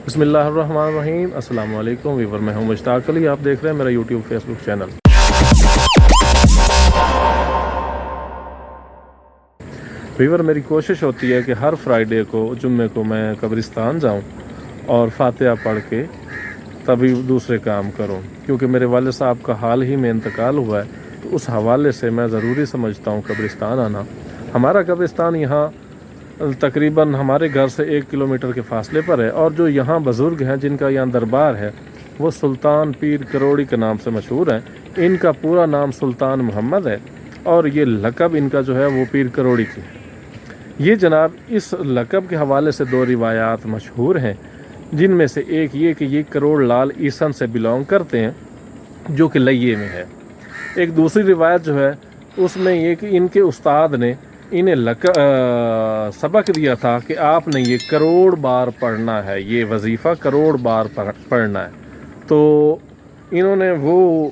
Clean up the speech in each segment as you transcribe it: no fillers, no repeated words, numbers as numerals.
بسم اللہ الرحمن الرحیم۔ السلام علیکم ویور، میں ہوں مشتاق علی، آپ دیکھ رہے ہیں میرا یوٹیوب فیس بک چینل۔ ویور، میری کوشش ہوتی ہے کہ ہر فرائیڈے کو جمعے کو میں قبرستان جاؤں اور فاتحہ پڑھ کے تبھی دوسرے کام کروں، کیونکہ میرے والد صاحب کا حال ہی میں انتقال ہوا ہے، تو اس حوالے سے میں ضروری سمجھتا ہوں قبرستان آنا۔ ہمارا قبرستان یہاں تقریباً ہمارے گھر سے 1 کلومیٹر کے فاصلے پر ہے، اور جو یہاں بزرگ ہیں جن کا یہاں دربار ہے وہ سلطان پیر کروڑی کے نام سے مشہور ہیں۔ ان کا پورا نام سلطان محمد ہے، اور یہ لقب ان کا جو ہے وہ پیر کروڑی کی ہے۔ یہ جناب اس لقب کے حوالے سے 2 روایات مشہور ہیں، جن میں سے ایک یہ کہ یہ کروڑ لال عیسن سے بلونگ کرتے ہیں جو کہ لئیے میں ہے۔ ایک دوسری روایت جو ہے اس میں یہ کہ ان کے استاد نے انہیں سبق دیا تھا کہ آپ نے یہ کروڑ بار پڑھنا ہے، یہ وظیفہ کروڑ بار پڑھنا ہے، تو انہوں نے وہ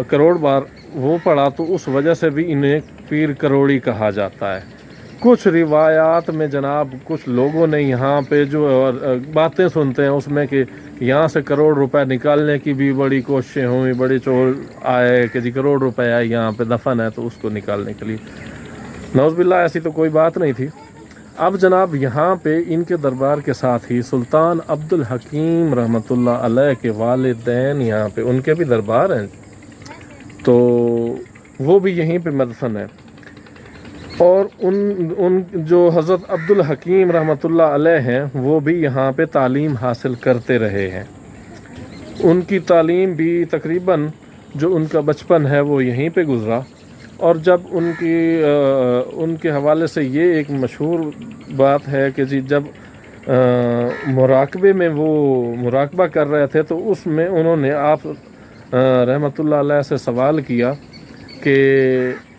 کروڑ بار وہ پڑھا، تو اس وجہ سے بھی انہیں پیر کروڑی کہا جاتا ہے۔ کچھ روایات میں جناب کچھ لوگوں نے یہاں پہ جو باتیں سنتے ہیں اس میں کہ یہاں سے کروڑ روپے نکالنے کی بھی بڑی کوششیں ہوئیں، بڑے چور آئے کہ جی کروڑ روپے آئے یہاں پہ دفن ہے تو اس کو نکالنے کے لیے۔ نعوذ باللہ، ایسی تو کوئی بات نہیں تھی۔ اب جناب یہاں پہ ان کے دربار کے ساتھ ہی سلطان عبد الحکیم رحمۃ اللہ علیہ کے والدین یہاں پہ ان کے بھی دربار ہیں، تو وہ بھی یہیں پہ مدفن ہیں، اور ان جو حضرت عبد الحکیم رحمۃ اللہ علیہ ہیں وہ بھی یہاں پہ تعلیم حاصل کرتے رہے ہیں۔ ان کی تعلیم بھی تقریباً جو ان کا بچپن ہے وہ یہیں پہ گزرا، اور جب ان کے حوالے سے یہ ایک مشہور بات ہے کہ جی جب مراقبے میں وہ مراقبہ کر رہے تھے تو اس میں انہوں نے آپ رحمۃ اللہ علیہ سے سوال کیا کہ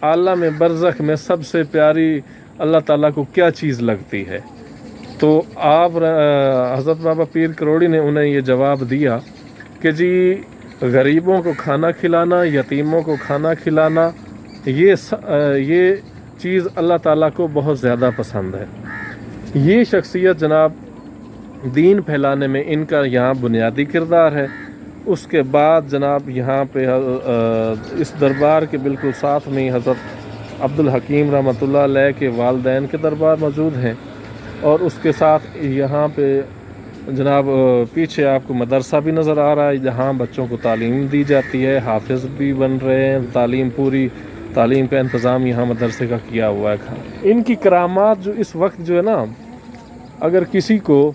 عالم برزخ میں سب سے پیاری اللہ تعالیٰ کو کیا چیز لگتی ہے، تو آپ حضرت بابا پیر کروڑی نے انہیں یہ جواب دیا کہ جی غریبوں کو کھانا کھلانا، یتیموں کو کھانا کھلانا، یہ چیز اللہ تعالیٰ کو بہت زیادہ پسند ہے۔ یہ شخصیت جناب دین پھیلانے میں ان کا یہاں بنیادی کردار ہے۔ اس کے بعد جناب یہاں پہ اس دربار کے بالکل ساتھ میں حضرت عبد الحکیم رحمۃ اللہ علیہ کے والدین کے دربار موجود ہیں، اور اس کے ساتھ یہاں پہ جناب پیچھے آپ کو مدرسہ بھی نظر آ رہا ہے جہاں بچوں کو تعلیم دی جاتی ہے، حافظ بھی بن رہے ہیں، پوری تعلیم کا انتظام یہاں مدرسے کا کیا ہوا ہے۔ ان کی کرامات جو اس وقت جو ہے نا، اگر کسی کو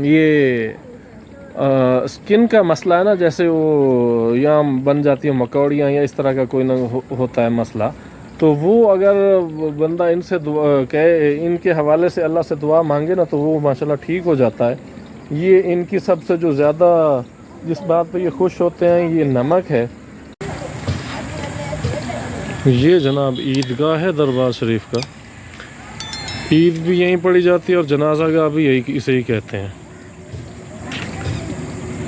یہ سکن کا مسئلہ ہے نا، جیسے وہ یہاں بن جاتی ہیں مکوڑیاں یا اس طرح کا کوئی نہ ہوتا ہے مسئلہ، تو وہ اگر بندہ ان سے ان کے حوالے سے اللہ سے دعا مانگے نا تو وہ ماشاءاللہ ٹھیک ہو جاتا ہے۔ یہ ان کی سب سے جو زیادہ جس بات پہ یہ خوش ہوتے ہیں یہ نمک ہے۔ یہ جناب عیدگاہ ہے دربار شریف کا، عید بھی یہیں پڑھی جاتی ہے اور جنازہ گاہ بھی اسے ہی کہتے ہیں۔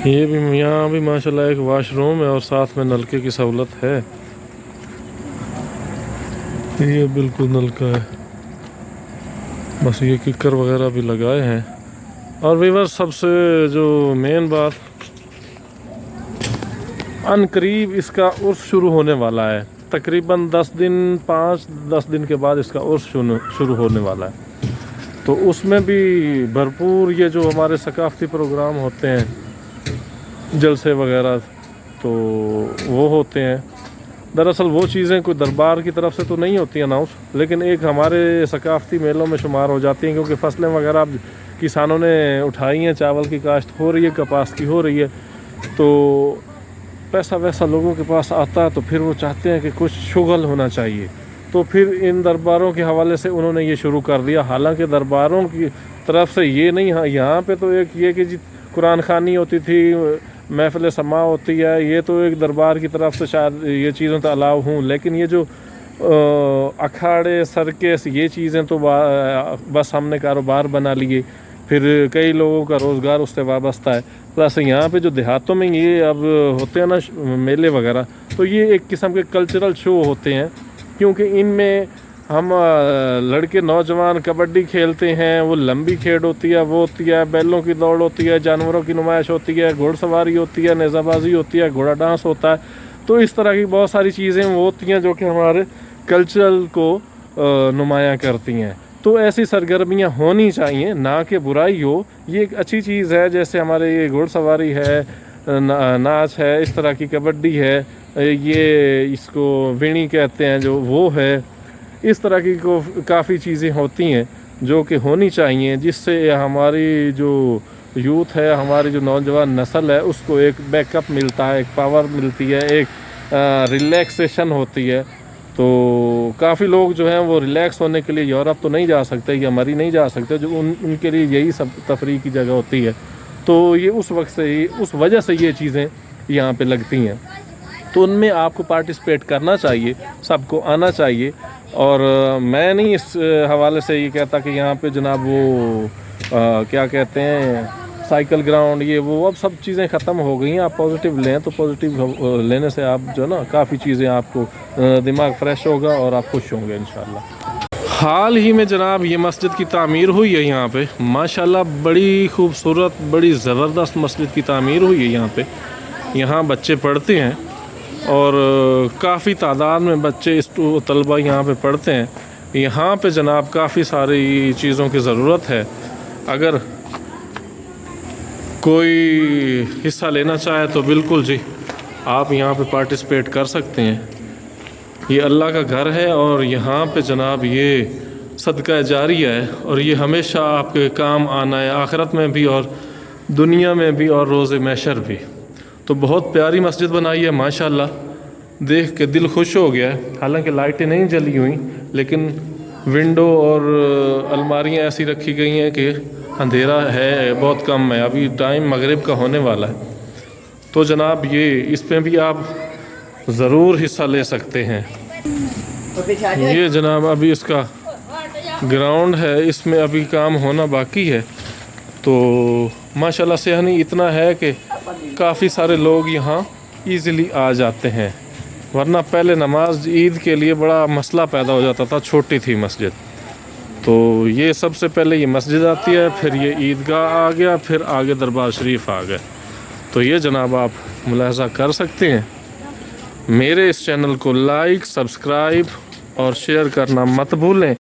یہ بھی یہاں بھی ماشاءاللہ ایک واش روم ہے اور ساتھ میں نلکے کی سہولت ہے، یہ بالکل نلکا ہے، بس یہ ککر وغیرہ بھی لگائے ہیں۔ اور ویور سب سے جو مین بات، ان قریب اس کا عرس شروع ہونے والا ہے، تقریباً 5-10 دن کے بعد اس کا عرس شروع ہونے والا ہے، تو اس میں بھی بھرپور یہ جو ہمارے ثقافتی پروگرام ہوتے ہیں، جلسے وغیرہ، تو وہ ہوتے ہیں۔ دراصل وہ چیزیں کوئی دربار کی طرف سے تو نہیں ہوتی اناؤنس، لیکن ایک ہمارے ثقافتی میلوں میں شمار ہو جاتی ہیں، کیونکہ فصلیں وغیرہ کسانوں نے اٹھائی ہیں، چاول کی کاشت ہو رہی ہے، کپاس کی ہو رہی ہے، تو پیسہ ویسا لوگوں کے پاس آتا ہے، تو پھر وہ چاہتے ہیں کہ کچھ شغل ہونا چاہیے، تو پھر ان درباروں کے حوالے سے انہوں نے یہ شروع کر دیا۔ حالانکہ درباروں کی طرف سے یہ نہیں، یہاں پہ تو ایک یہ کہ جی قرآن خوانی ہوتی تھی، محفل سماع ہوتی ہے، یہ تو ایک دربار کی طرف سے شاید یہ چیزیں تو الاؤ ہوں، لیکن یہ جو اکھاڑے سرکس یہ چیزیں تو بس ہم نے کاروبار بنا لیے، پھر کئی لوگوں کا روزگار اس سے وابستہ ہے۔ پلس یہاں پہ جو دیہاتوں میں یہ اب ہوتے ہیں نا میلے وغیرہ، تو یہ ایک قسم کے کلچرل شو ہوتے ہیں، کیونکہ ان میں ہم لڑکے نوجوان کبڈی کھیلتے ہیں، وہ لمبی کھیل ہوتی ہے، وہ ہوتی ہے، بیلوں کی دوڑ ہوتی ہے، جانوروں کی نمائش ہوتی ہے، گھوڑ سواری ہوتی ہے، نیزہ بازی ہوتی ہے، گھوڑا ڈانس ہوتا ہے. تو اس طرح کی بہت ساری چیزیں وہ ہوتی ہیں جو کہ ہمارے کلچرل کو نمایاں کرتی ہیں. تو ایسی سرگرمیاں ہونی چاہیے، نہ کہ برائی ہو. یہ ایک اچھی چیز ہے، جیسے ہمارے یہ گھوڑ سواری ہے، ناچ ہے، اس طرح کی کبڈی ہے، یہ اس کو وینی کہتے ہیں جو وہ ہے. اس طرح کی کافی چیزیں ہوتی ہیں جو کہ ہونی چاہیے، جس سے ہماری جو یوتھ ہے، ہماری جو نوجوان نسل ہے، اس کو ایک بیک اپ ملتا ہے، ایک پاور ملتی ہے، ایک ریلیکسیشن ہوتی ہے. تو کافی لوگ جو ہیں وہ ریلیکس ہونے کے لیے یورپ تو نہیں جا سکتے یا مری نہیں جا سکتے، جو ان کے لیے یہی سب تفریح کی جگہ ہوتی ہے. تو یہ اس وقت سے ہی، اس وجہ سے یہ چیزیں یہاں پہ لگتی ہیں. تو ان میں آپ کو پارٹیسپیٹ کرنا چاہیے، سب کو آنا چاہیے. اور میں نہیں اس حوالے سے یہ کہتا کہ یہاں پہ جناب وہ کیا کہتے ہیں سائیکل گراؤنڈ، یہ وہ اب سب چیزیں ختم ہو گئی ہیں. آپ پازیٹیو لیں تو پازیٹیو لینے سے آپ جو نا کافی چیزیں آپ کو دماغ فریش ہوگا اور آپ خوش ہوں گے انشاءاللہ. حال ہی میں جناب یہ مسجد کی تعمیر ہوئی ہے یہاں پہ، ماشاءاللہ بڑی خوبصورت، بڑی زبردست مسجد کی تعمیر ہوئی ہے یہاں پہ. یہاں بچے پڑھتے ہیں اور کافی تعداد میں بچے طلبہ یہاں پہ پڑھتے ہیں. یہاں پہ جناب کافی ساری چیزوں کی ضرورت ہے. اگر کوئی حصہ لینا چاہے تو بالکل جی آپ یہاں پہ پارٹیسپیٹ کر سکتے ہیں. یہ اللہ کا گھر ہے اور یہاں پہ جناب یہ صدقہ جاریہ ہے، اور یہ ہمیشہ آپ کے کام آنا ہے، آخرت میں بھی اور دنیا میں بھی اور روز محشر بھی. تو بہت پیاری مسجد بنائی ہے ماشاءاللہ، دیکھ کے دل خوش ہو گیا ہے. حالانکہ لائٹیں نہیں جلی ہوئیں، لیکن ونڈو اور الماریاں ایسی رکھی گئی ہیں کہ اندھیرا ہے، بہت کم ہے. ابھی ٹائم مغرب کا ہونے والا ہے. تو جناب یہ اس پہ بھی آپ ضرور حصہ لے سکتے ہیں. یہ جناب ابھی اس کا گراؤنڈ ہے، اس میں ابھی کام ہونا باقی ہے. تو ماشاءاللہ صحنی اتنا ہے کہ کافی سارے لوگ یہاں ایزیلی آ جاتے ہیں، ورنہ پہلے نماز عید کے لیے بڑا مسئلہ پیدا ہو جاتا تھا. چھوٹی تھی مسجد، تو یہ سب سے پہلے یہ مسجد آتی ہے، پھر یہ عیدگاہ آ گیا، پھر آگے دربار شریف آ گئے. تو یہ جناب آپ ملاحظہ کر سکتے ہیں. میرے اس چینل کو لائک، سبسکرائب اور شیئر کرنا مت بھولیں.